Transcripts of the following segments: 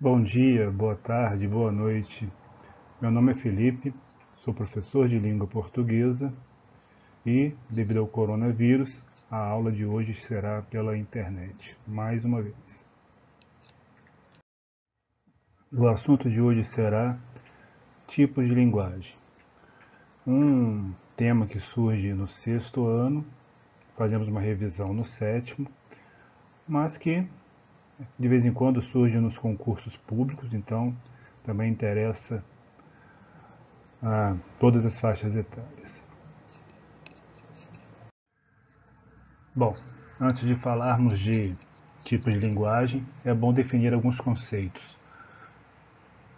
Bom dia, boa tarde, boa noite. Meu nome é Felipe, sou professor de língua portuguesa e, devido ao coronavírus, a aula de hoje será pela internet, mais uma vez. O assunto de hoje será tipos de linguagem. Um tema que surge no sexto ano, fazemos uma revisão no sétimo, mas que de vez em quando surge nos concursos públicos, então também interessa a todas as faixas etárias. Bom, antes de falarmos de tipos de linguagem, é bom definir alguns conceitos.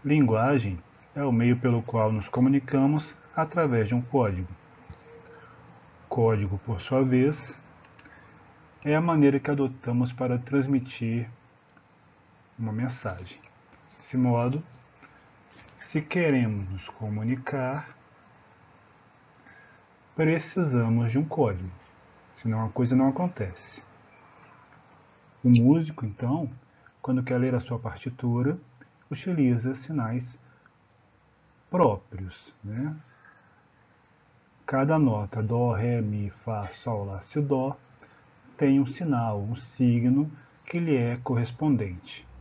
Linguagem é o meio pelo qual nos comunicamos através de um código. Código, por sua vez, é a maneira que adotamos para transmitir uma mensagem. Desse modo, se queremos nos comunicar, precisamos de um código, senão a coisa não acontece. O músico, então, quando quer ler a sua partitura, utiliza sinais próprios, né? Cada nota, dó, ré, mi, fá, sol, lá, si, dó, tem um sinal, um signo que lhe é correspondente.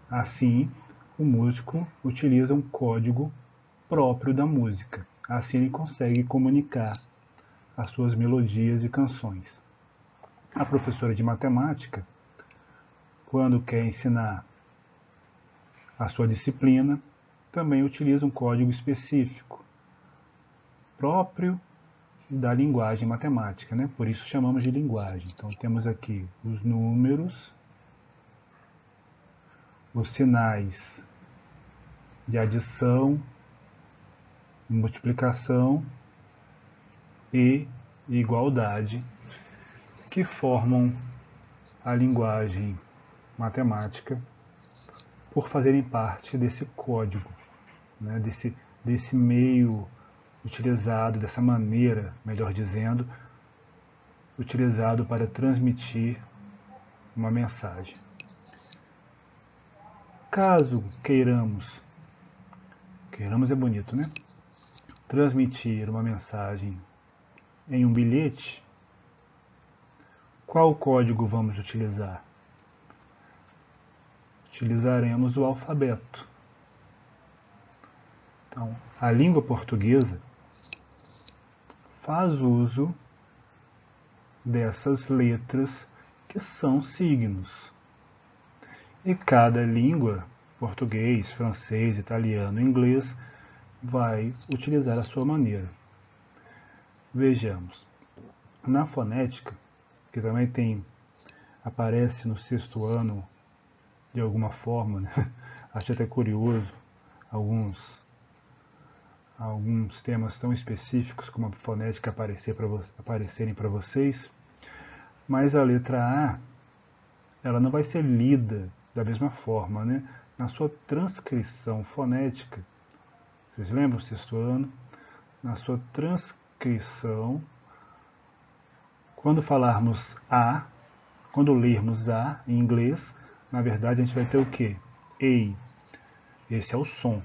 Assim, o músico utiliza um código próprio da música. Assim ele consegue comunicar as suas melodias e canções. A professora de matemática, quando quer ensinar a sua disciplina, também utiliza um código específico, próprio da linguagem matemática, né? Por isso chamamos de linguagem. Então temos aqui os números, os sinais de adição, multiplicação e igualdade, que formam a linguagem matemática por fazerem parte desse código, né? desse meio utilizado, dessa maneira, melhor dizendo, utilizado para transmitir uma mensagem. Caso queiramos é bonito, né? Transmitir uma mensagem em um bilhete, qual código vamos utilizar? Utilizaremos o alfabeto. Então, a língua portuguesa faz uso dessas letras que são signos. E cada língua, português, francês, italiano, inglês, vai utilizar a sua maneira. Vejamos. Na fonética, que também aparece no sexto ano de alguma forma, né? Acho até curioso alguns temas tão específicos como a fonética aparecerem para vocês, mas a letra A, ela não vai ser lida da mesma forma, né? Na sua transcrição fonética, vocês lembram, sexto ano? Na sua transcrição, quando falarmos A, quando lermos A em inglês, na verdade a gente vai ter o quê? Ei. Esse é o som,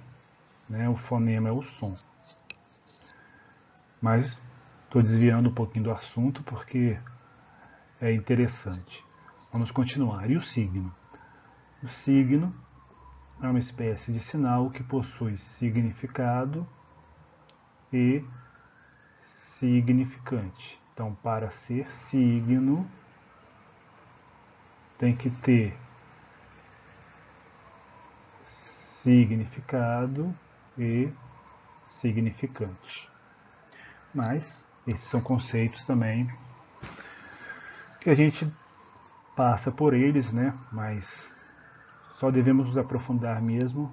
né? O fonema é o som. Mas estou desviando um pouquinho do assunto porque é interessante. Vamos continuar. E o signo? O signo é uma espécie de sinal que possui significado e significante. Então, para ser signo, tem que ter significado e significante. Mas esses são conceitos também que a gente passa por eles, né? Mas só devemos nos aprofundar mesmo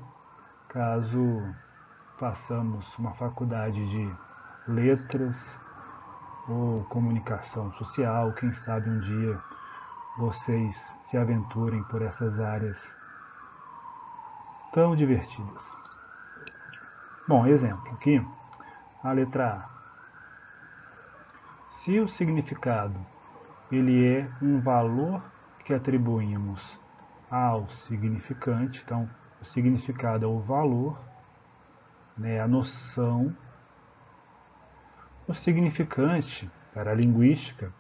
caso façamos uma faculdade de letras ou comunicação social. Quem sabe um dia vocês se aventurem por essas áreas tão divertidas. Bom, exemplo aqui, a letra A. Se o significado ele é um valor que atribuímos ao significante. Então, o significado é o valor, né, a noção. O significante, para a linguística,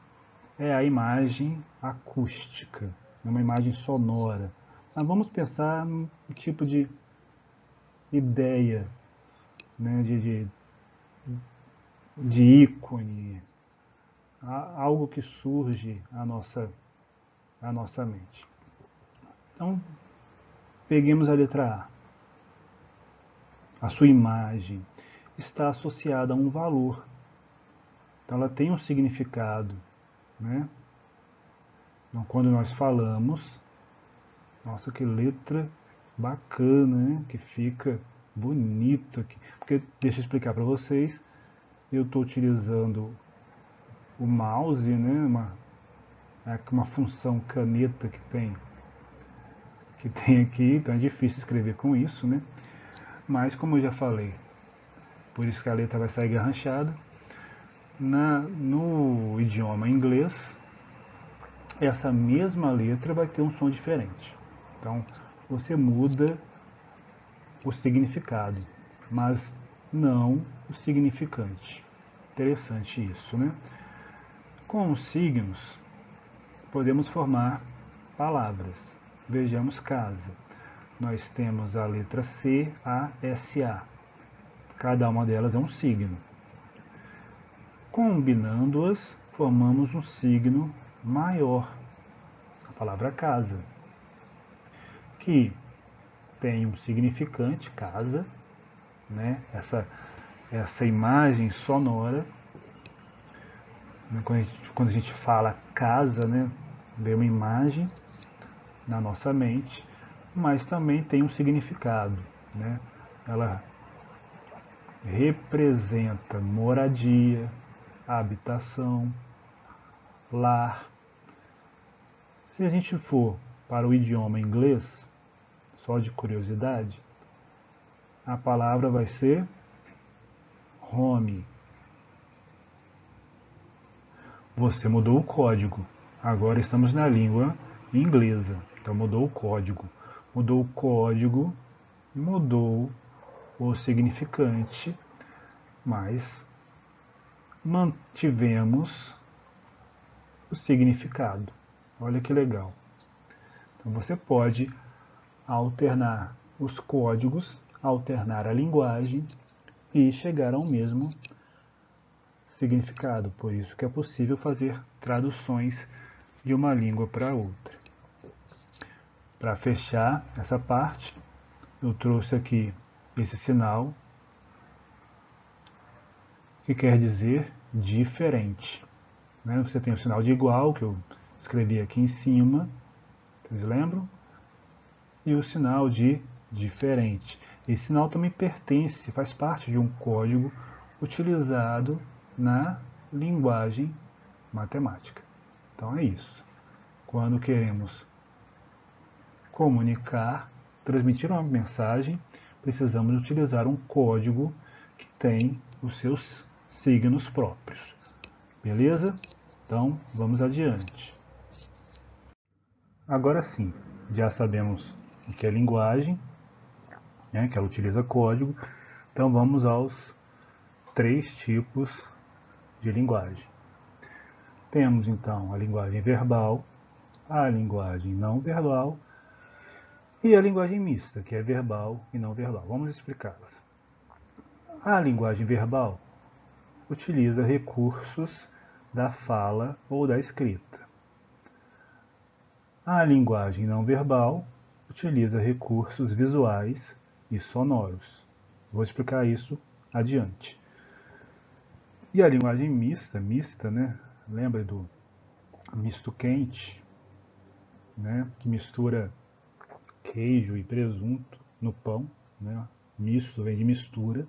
é a imagem acústica, uma imagem sonora. Mas vamos pensar no tipo de ideia, né, de ícone, algo que surge à nossa mente. Então, peguemos a letra A. A sua imagem está associada a um valor. Então, ela tem um significado, né? Então, quando nós falamos, nossa, que letra bacana, né? Que fica bonito aqui. Porque, deixa eu explicar para vocês, eu estou utilizando o mouse, né? Uma função caneta que tem aqui, então é difícil escrever com isso, né? Mas, como eu já falei, por isso que a letra vai sair garranchada, no idioma inglês, essa mesma letra vai ter um som diferente. Então, você muda o significado, mas não o significante. Interessante isso, né? Com os signos, podemos formar palavras. Vejamos casa. Nós temos a letra C, A, S, A. Cada uma delas é um signo. Combinando-as, formamos um signo maior, a palavra casa, que tem um significante, casa, né? Essa imagem sonora, né? Quando a gente fala casa, né? Vem uma imagem na nossa mente, mas também tem um significado, né? Ela representa moradia, habitação, lar. Se a gente for para o idioma inglês, só de curiosidade, a palavra vai ser home. Você mudou o código. Agora estamos na língua inglesa. Então mudou o código. Mudou o código, mudou o significante, mas mantivemos o significado. Olha que legal. Então você pode alternar os códigos, alternar a linguagem e chegar ao mesmo significado. Por isso que é possível fazer traduções de uma língua para outra. Para fechar essa parte, eu trouxe aqui esse sinal que quer dizer diferente. Né? Você tem o sinal de igual, que eu escrevi aqui em cima, vocês lembram? E o sinal de diferente. Esse sinal também pertence, faz parte de um código utilizado na linguagem matemática. Então é isso. Quando queremos comunicar, transmitir uma mensagem, precisamos utilizar um código que tem os seus signos próprios. Beleza? Então, vamos adiante. Agora sim, já sabemos o que é linguagem, né, que ela utiliza código. Então, vamos aos 3 tipos de linguagem. Temos, então, a linguagem verbal, a linguagem não verbal e a linguagem mista, que é verbal e não verbal. Vamos explicá-las. A linguagem verbal utiliza recursos da fala ou da escrita. A linguagem não verbal utiliza recursos visuais e sonoros. Vou explicar isso adiante. E a linguagem mista, né? Lembra do misto quente, né? Que mistura queijo e presunto no pão, né? Misto vem de mistura.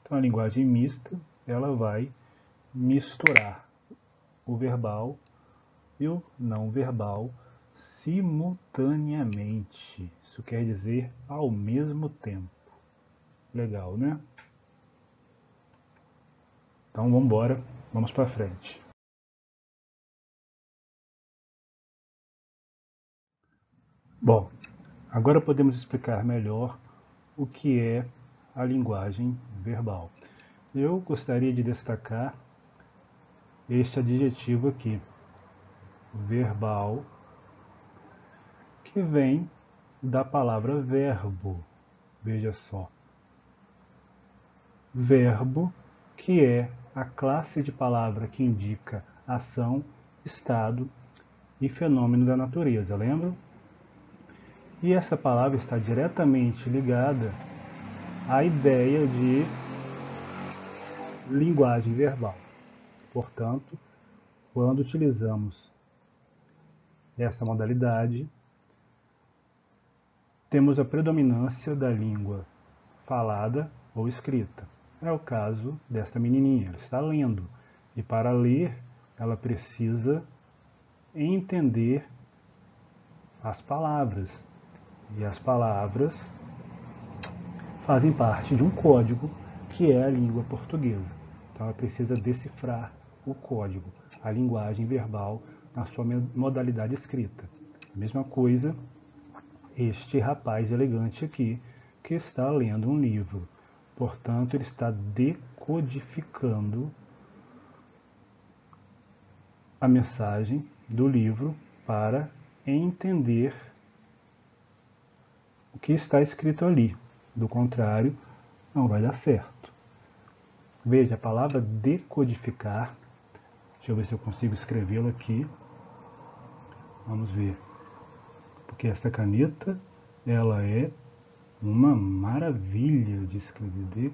Então a linguagem mista, ela vai misturar o verbal e o não verbal simultaneamente. Isso quer dizer ao mesmo tempo. Legal, né? Então vamos embora, vamos para frente. Bom, agora podemos explicar melhor o que é a linguagem verbal. Eu gostaria de destacar este adjetivo aqui, verbal, que vem da palavra verbo. Veja só. Verbo, que é a classe de palavra que indica ação, estado e fenômeno da natureza, lembra? E essa palavra está diretamente ligada à ideia de linguagem verbal. Portanto, quando utilizamos essa modalidade, temos a predominância da língua falada ou escrita. É o caso desta menininha, ela está lendo. E para ler, ela precisa entender as palavras. E as palavras fazem parte de um código que é a língua portuguesa. Então ela precisa decifrar o código, a linguagem verbal na sua modalidade escrita. A mesma coisa este rapaz elegante aqui, que está lendo um livro. Portanto, ele está decodificando a mensagem do livro para entender o que está escrito ali. Do contrário, não vai dar certo. Veja, a palavra decodificar, deixa eu ver se eu consigo escrevê-lo aqui. Vamos ver. Porque esta caneta, ela é uma maravilha de escrever.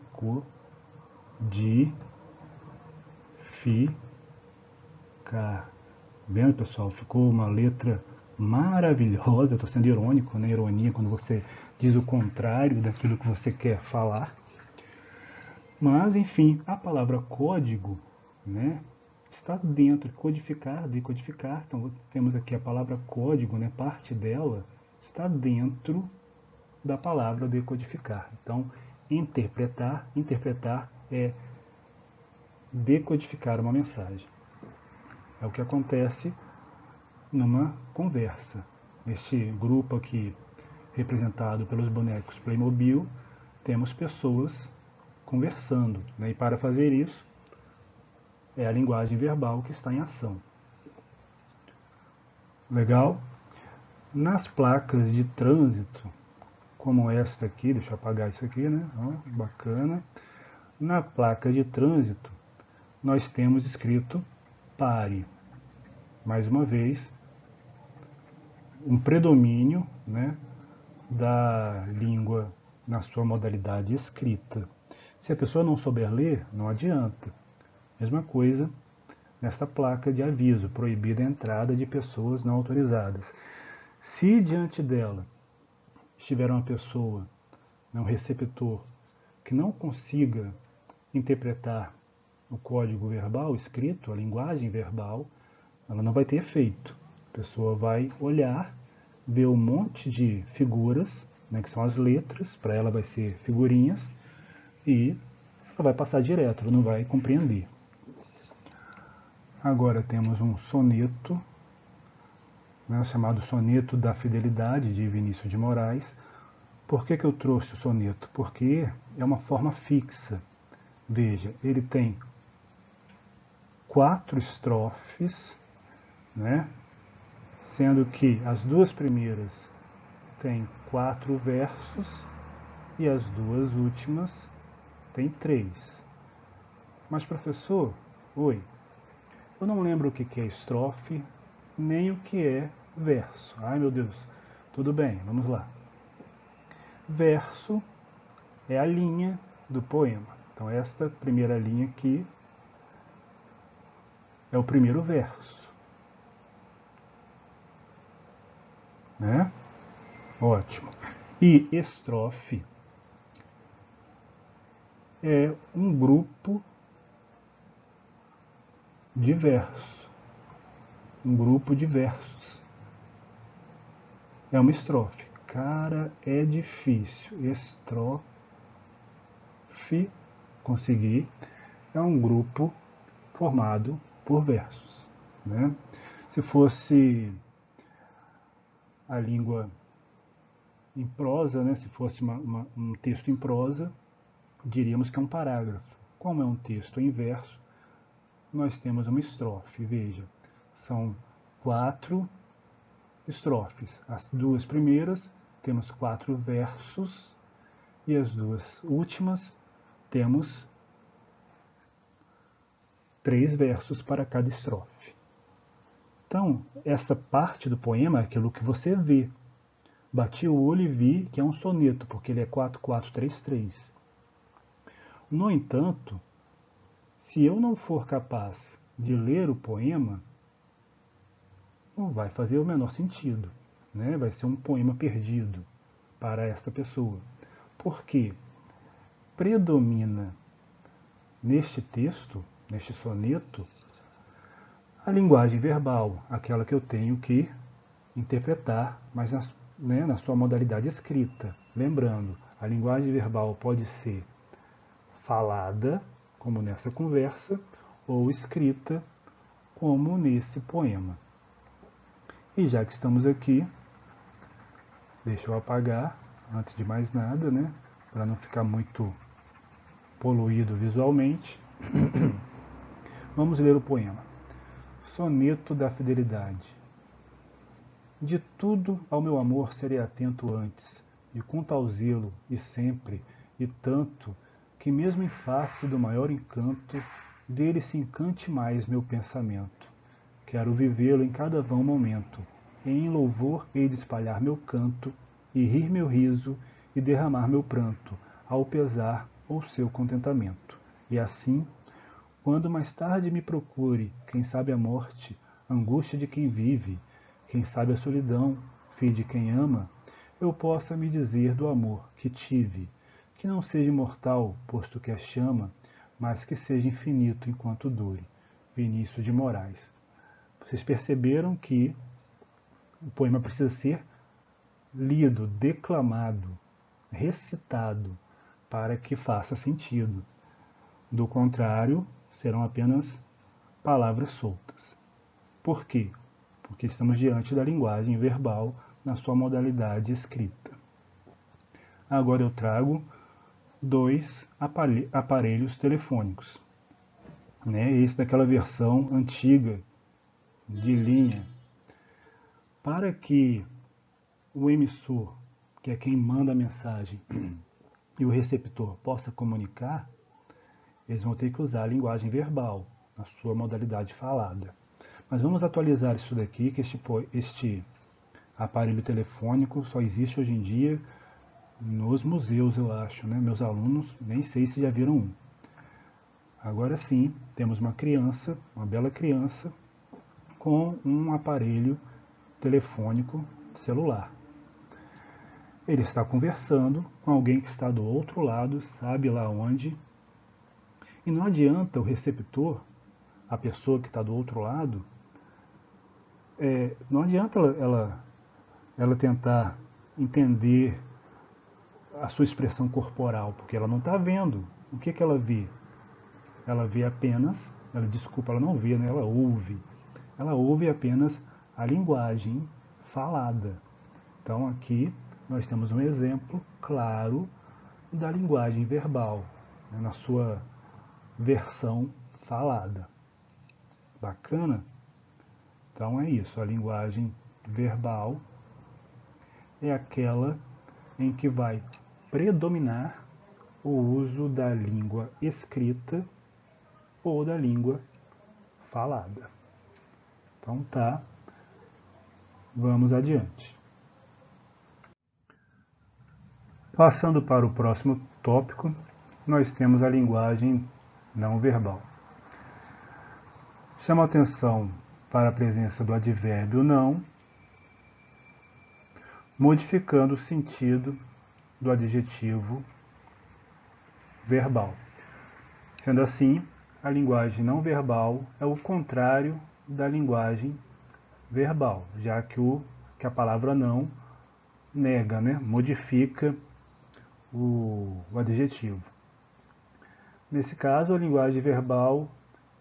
Decodificar. Vendo, pessoal? Ficou uma letra maravilhosa. Eu estou sendo irônico, né? Ironia quando você diz o contrário daquilo que você quer falar. Mas, enfim, a palavra código, né, está dentro. Codificar, decodificar. Então, temos aqui a palavra código, né, parte dela está dentro da palavra decodificar. Então, interpretar é decodificar uma mensagem. É o que acontece numa conversa. Este grupo aqui, representado pelos bonecos Playmobil, temos pessoas conversando, né? E para fazer isso, é a linguagem verbal que está em ação. Legal? Nas placas de trânsito, como esta aqui, deixa eu apagar isso aqui, né? Ó, bacana. Na placa de trânsito, nós temos escrito pare. Mais uma vez, um predomínio, né, da língua na sua modalidade escrita. Se a pessoa não souber ler, não adianta. Mesma coisa nesta placa de aviso, proibida a entrada de pessoas não autorizadas. Se diante dela estiver uma pessoa, um receptor, que não consiga interpretar o código verbal escrito, a linguagem verbal, ela não vai ter efeito. A pessoa vai olhar, ver um monte de figuras, né, que são as letras, para ela vai ser figurinhas, e ela vai passar direto, ela não vai compreender. Agora temos um soneto, né, chamado Soneto da Fidelidade, de Vinícius de Moraes. Por que eu trouxe o soneto? Porque é uma forma fixa. Veja, ele tem 4 estrofes, né? Sendo que as 2 primeiras têm 4 versos e as 2 últimas têm 3. Mas, professor, oi, eu não lembro o que é estrofe, nem o que é verso. Ai, meu Deus. Tudo bem, vamos lá. Verso é a linha do poema. Então, esta primeira linha aqui é o primeiro verso. Né? Ótimo. E estrofe é um grupo de versos. Um grupo de versos. É uma estrofe. Cara, é difícil. Estrofe, consegui. É um grupo formado por versos. Né? Se fosse a língua em prosa, né, se fosse um texto em prosa, diríamos que é um parágrafo. Como é um texto em verso, nós temos uma estrofe. Veja, são 4 estrofes. As 2 primeiras temos 4 versos e as 2 últimas temos 3 versos para cada estrofe. Então, essa parte do poema é aquilo que você vê. Bati o olho e vi que é um soneto, porque ele é 4-4-3-3. No entanto, se eu não for capaz de ler o poema, não vai fazer o menor sentido, né? Vai ser um poema perdido para esta pessoa. Porque predomina neste texto, neste soneto, a linguagem verbal, aquela que eu tenho que interpretar, mas na sua modalidade escrita. Lembrando, a linguagem verbal pode ser falada, como nessa conversa, ou escrita, como nesse poema. E já que estamos aqui, deixa eu apagar, antes de mais nada, né, para não ficar muito poluído visualmente. Vamos ler o poema. Soneto da Fidelidade. De tudo ao meu amor serei atento antes, e com tal zelo, e sempre, e tanto, que mesmo em face do maior encanto, dele se encante mais meu pensamento. Quero vivê-lo em cada vão momento, e em louvor hei de espalhar meu canto, e rir meu riso, e derramar meu pranto, ao pesar ou seu contentamento. E assim, quando mais tarde me procure, quem sabe a morte, angústia de quem vive, quem sabe a solidão, fim de quem ama, eu possa me dizer do amor que tive, que não seja imortal, posto que a chama, mas que seja infinito enquanto dure. Vinícius de Moraes. Vocês perceberam que o poema precisa ser lido, declamado, recitado, para que faça sentido. Do contrário, serão apenas palavras soltas. Por quê? Porque estamos diante da linguagem verbal na sua modalidade escrita. Agora eu trago 2 aparelhos telefônicos. Esse daquela versão antiga, de linha. Para que o emissor, que é quem manda a mensagem, e o receptor possa comunicar, eles vão ter que usar a linguagem verbal, na sua modalidade falada. Mas vamos atualizar isso daqui, que este aparelho telefônico só existe hoje em dia nos museus, eu acho, né? Meus alunos nem sei se já viram um. Agora sim, temos uma criança, uma bela criança, com um aparelho telefônico celular. Ele está conversando com alguém que está do outro lado, sabe lá onde. E não adianta o receptor, a pessoa que está do outro lado, não adianta ela tentar entender a sua expressão corporal, porque ela não está vendo. O que ela vê? Ela vê apenas, ela não vê, né? Ela ouve. Ela ouve apenas a linguagem falada. Então aqui nós temos um exemplo claro da linguagem verbal, né, na sua versão falada. Bacana? Então é isso, a linguagem verbal é aquela em que vai predominar o uso da língua escrita ou da língua falada. Então tá, vamos adiante. Passando para o próximo tópico, nós temos a linguagem não verbal. Chama atenção para a presença do advérbio não, modificando o sentido do adjetivo verbal. Sendo assim, a linguagem não verbal é o contrário da linguagem verbal, já que a palavra não nega, né? Modifica o adjetivo. Nesse caso, a linguagem verbal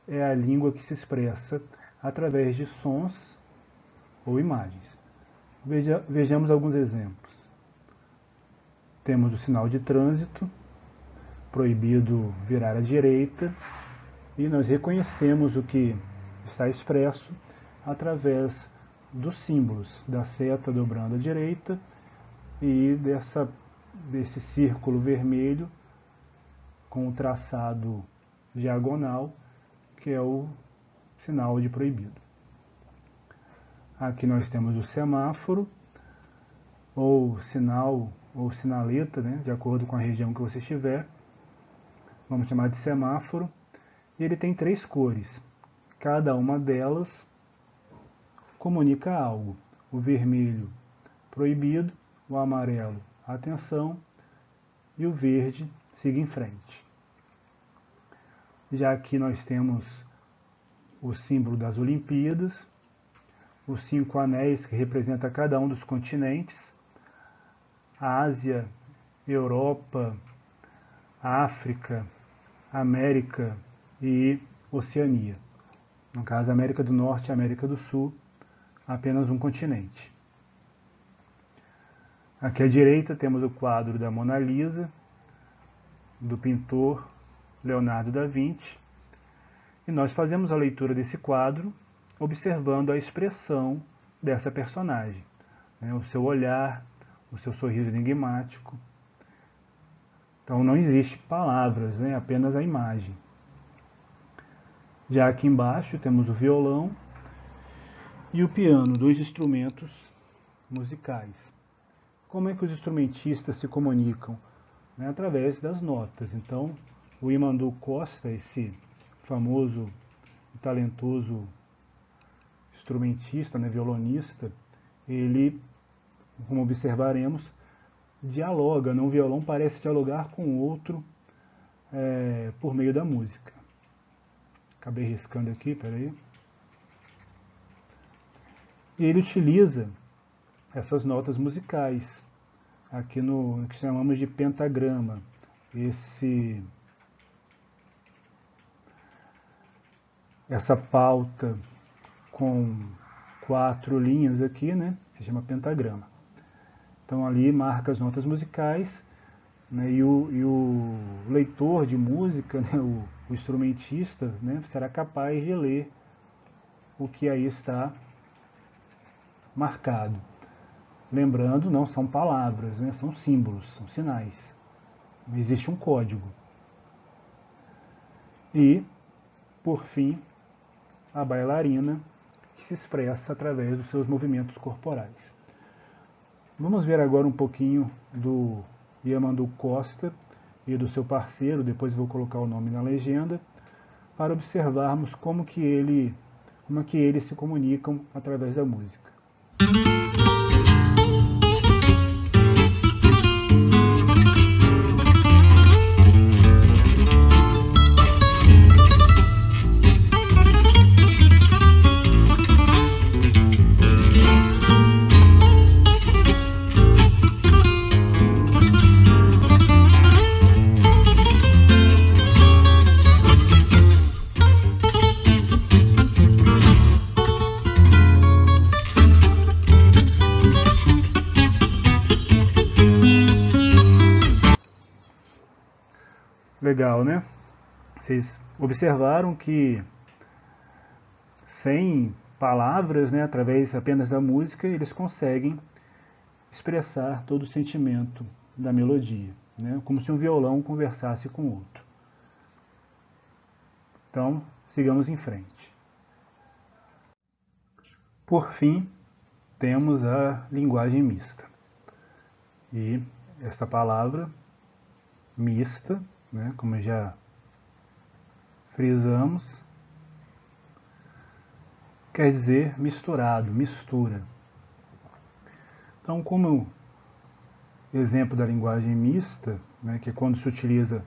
é a língua que se expressa através de sons ou imagens. Vejamos alguns exemplos. temos o sinal de trânsito, proibido virar à direita, e nós reconhecemos o que está expresso através dos símbolos da seta dobrando à direita e desse círculo vermelho com o traçado diagonal, que é o sinal de proibido. Aqui nós temos o semáforo, ou sinal, ou sinaleta, né, de acordo com a região que você estiver. Vamos chamar de semáforo. E ele tem 3 cores. Cada uma delas comunica algo. O vermelho, proibido. O amarelo, atenção. E o verde, siga em frente. Já aqui nós temos o símbolo das Olimpíadas, os 5 anéis que representam cada um dos continentes, a Ásia, Europa, África, América e Oceania. No caso, América do Norte e América do Sul, apenas um continente. Aqui à direita temos o quadro da Mona Lisa, do pintor Leonardo da Vinci, e nós fazemos a leitura desse quadro observando a expressão dessa personagem, né? O seu olhar, o seu sorriso enigmático. Então não existe palavras, né? Apenas a imagem. Já aqui embaixo temos o violão e o piano, 2 instrumentos musicais. Como é que os instrumentistas se comunicam? Né? Através das notas. Então, o Imandu Costa, esse famoso e talentoso instrumentista, né, violonista, ele, como observaremos, dialoga, né? Um violão parece dialogar com o outro por meio da música. Acabei riscando aqui, peraí. E ele utiliza essas notas musicais, aqui no que chamamos de pentagrama. Essa pauta com 4 linhas aqui, né, se chama pentagrama. Então ali marca as notas musicais, né, e o leitor de música, né, o instrumentista, né, será capaz de ler o que aí está marcado. Lembrando, não são palavras, né, são símbolos, são sinais. Existe um código. E, por fim, a bailarina, que se expressa através dos seus movimentos corporais. Vamos ver agora um pouquinho do Imandu Costa e do seu parceiro, depois vou colocar o nome na legenda, para observarmos como que eles se comunicam através da música. Legal, né? Vocês observaram que sem palavras, né, através apenas da música, eles conseguem expressar todo o sentimento da melodia, né? Como se um violão conversasse com o outro. Então, sigamos em frente. Por fim, temos a linguagem mista. E esta palavra, mista, né, como já frisamos, quer dizer misturado, mistura. Então, como exemplo da linguagem mista, né, que é quando se utiliza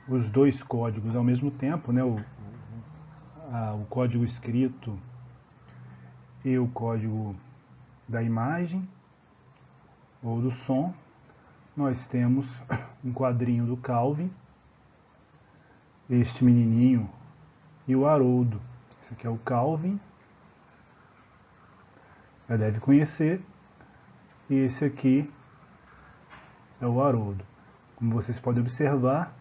os 2 códigos ao mesmo tempo, né, o código escrito e o código da imagem ou do som, nós temos um quadrinho do Calvin, este menininho e o Haroldo. Esse aqui é o Calvin, já deve conhecer, e esse aqui é o Haroldo. Como vocês podem observar,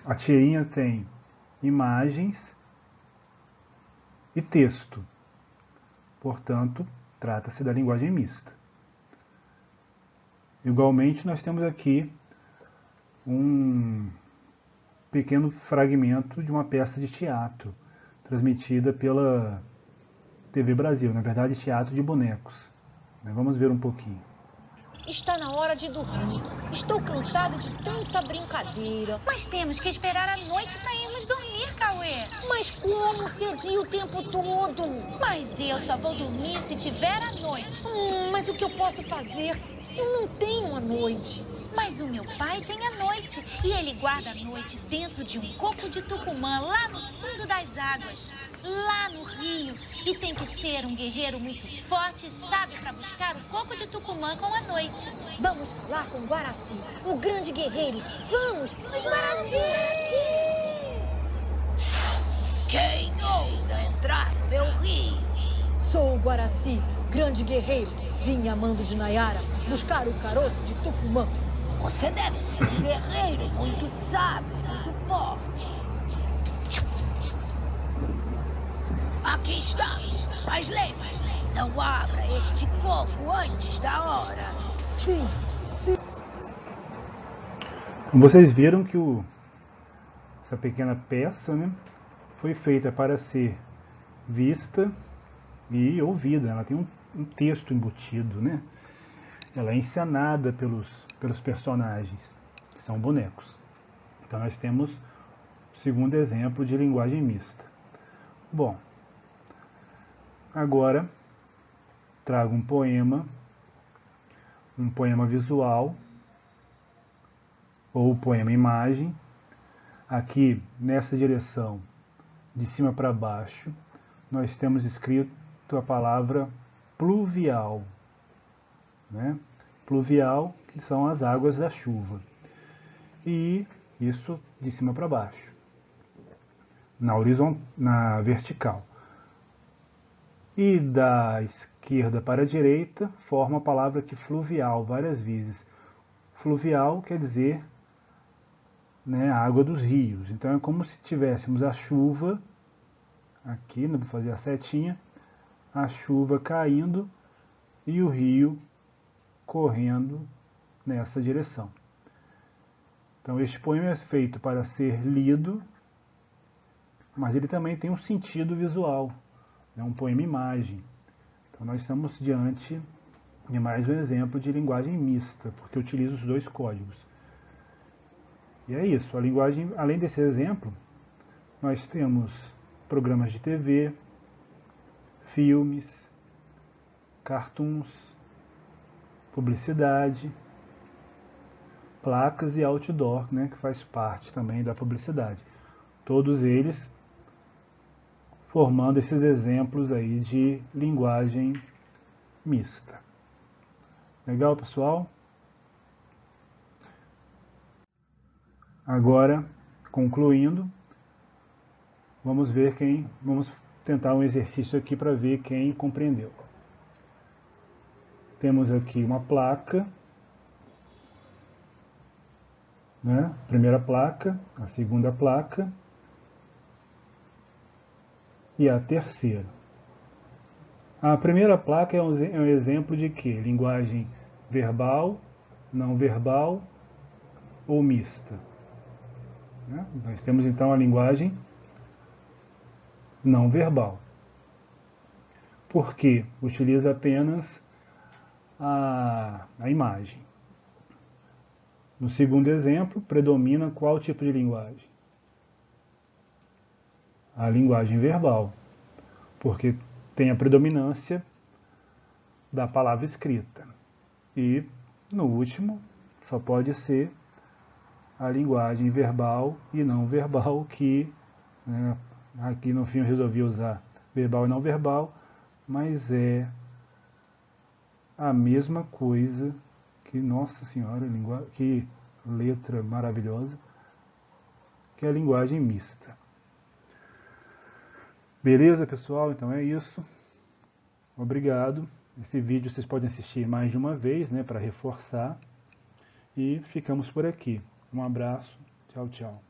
a tirinha tem imagens e texto. Portanto, trata-se da linguagem mista. Igualmente, nós temos aqui um pequeno fragmento de uma peça de teatro, transmitida pela TV Brasil, na verdade, teatro de bonecos. Vamos ver um pouquinho. Está na hora de dormir. Estou cansado de tanta brincadeira. Mas temos que esperar a noite para irmos dormir, Cauê. Mas como se adia o tempo todo? Mas eu só vou dormir se tiver a noite. Mas o que eu posso fazer? Eu não tenho a noite. Mas o meu pai tem a noite. E ele guarda a noite dentro de um coco de Tucumã, lá no fundo das águas. Lá no rio. E tem que ser um guerreiro muito forte e sábio para buscar o coco de Tucumã com a noite. Vamos falar com Guaraci, o grande guerreiro. Vamos! Mas Guaraci! Quem ousa entrar no meu rio? Sou o Guaraci, grande guerreiro. Vim a mando de Nayara buscar o caroço de Tucumã. Você deve ser um guerreiro muito sábio, muito forte. Aqui está. Mas lembre-se, não abra este coco antes da hora. Sim, sim. Vocês viram que essa pequena peça, foi feita para ser vista e ouvida. Ela tem um texto embutido, Ela é encenada pelos personagens, que são bonecos. Então nós temos o segundo exemplo de linguagem mista. Bom, agora trago um poema visual, ou poema imagem. Aqui, nessa direção, de cima para baixo, nós temos escrito a palavra pluvial. Pluvial, que são as águas da chuva. E isso de cima para baixo, na vertical. E da esquerda para a direita, forma a palavra aqui fluvial, várias vezes. Fluvial quer dizer a água dos rios. Então é como se tivéssemos a chuva, aqui, vou fazer a setinha, a chuva caindo e o rio correndo nessa direção. Então este poema é feito para ser lido, mas ele também tem um sentido visual. É um poema imagem. Então nós estamos diante de mais um exemplo de linguagem mista, porque utiliza os dois códigos. E é isso, a linguagem, além desse exemplo, nós temos programas de TV, filmes, cartoons, publicidade, placas e outdoor, que faz parte também da publicidade. Todos eles formando esses exemplos aí de linguagem mista. Legal, pessoal? Agora, concluindo, vamos tentar um exercício aqui para ver quem compreendeu. Temos aqui uma placa, a primeira placa, a segunda placa e a terceira. A primeira placa é um exemplo de quê? Linguagem verbal, não verbal ou mista. Nós temos então a linguagem não verbal. Porque utiliza apenas a imagem. No segundo exemplo, predomina qual tipo de linguagem? A linguagem verbal, porque tem a predominância da palavra escrita. E, no último, só pode ser a linguagem verbal e não verbal, que aqui no fim eu resolvi usar verbal e não verbal, mas é a mesma coisa que, nossa senhora, que letra maravilhosa, que é a linguagem mista. Beleza, pessoal? Então é isso. Obrigado Esse vídeo vocês podem assistir mais de uma vez, né, para reforçar. E ficamos por aqui. Um abraço. Tchau, tchau.